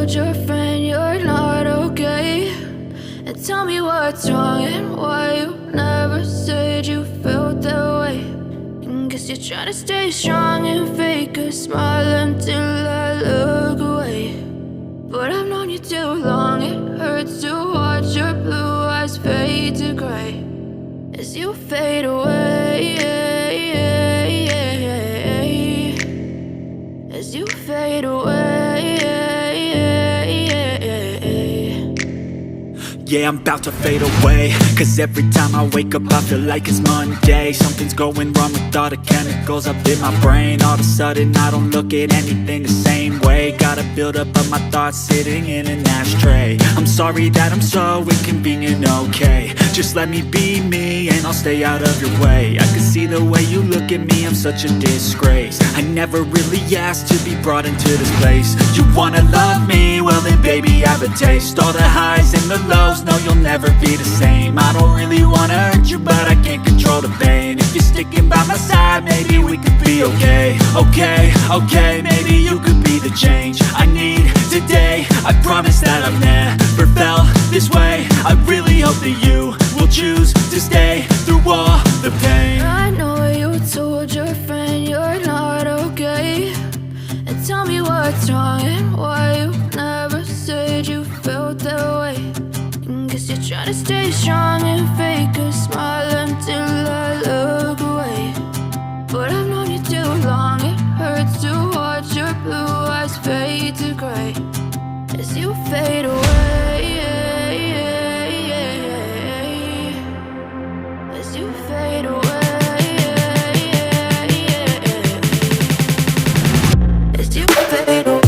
told your friend you're not okay? And tell me what's wrong and why you never said you felt that way. And guess you're trying to stay strong and fake a smile until I look away. But I've known you too long, it hurts to watch your blue eyes fade to gray as you fade away, as you fade away. Yeah, I'm about to fade away, cause every time I wake up I feel like it's Monday. Something's going wrong with all the chemicals up in my brain. All of a sudden I don't look at anything the same way. Got a buildup of my thoughts sitting in an ashtray. I'm sorry that I'm so inconvenient, okay? Just let me be me and I'll stay out of your way. I can see the way you look at me, I'm such a disgrace. I never really asked to be brought into this place. You wanna love me? Well then baby have a taste. All the highs and the lows, no you'll never be the same. I don't really wanna hurt you but I can't control the pain. If you're sticking by my side maybe we could be okay. Okay, maybe you could be the change I need today. I promise that I've never felt this way. I really hope that you will choose to stay through all the pain. I know you told your friend you're not okay. And tell me what's wrong and why you never said you felt that way. And guess you're trying to stay strong and fake a smile until I look away. But I've known you too long, it hurts to watch your blue eyes fade to gray as you fade away, as you fade away, as you fade away.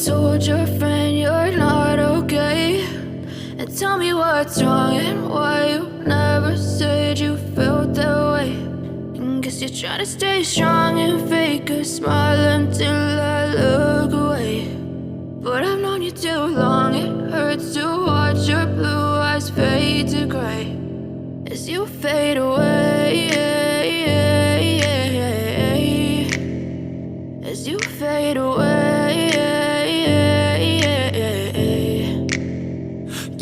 Told your friend you're not okay. And tell me what's wrong and why you never said you felt that way. And guess you're trying to stay strong and fake a smile until I look away. But I've known you too long, it hurts to watch your blue eyes fade to gray as you fade away, as you fade away.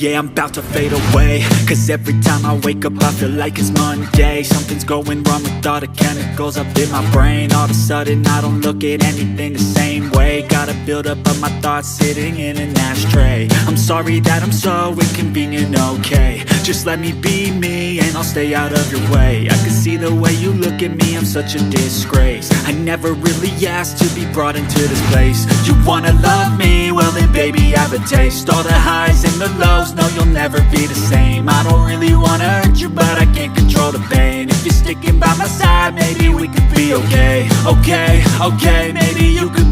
Yeah, I'm about to fade away, cause every time I wake up I feel like it's Monday. Something's going wrong with all the chemicals up in my brain. All of a sudden I don't look at anything the same way. Gotta build up of my thoughts sitting in an ashtray. I'm sorry that I'm so inconvenient, okay. Just let me be me and I'll stay out of your way. I can see the way you look at me, I'm such a disgrace. I never really asked to be brought into this place. You wanna love me? Well then baby I have a taste. All the highs and the lows, no you'll never be the same. I don't really wanna hurt you but I can't control the pain. If you're sticking by my side maybe we could be okay. Okay, maybe you could be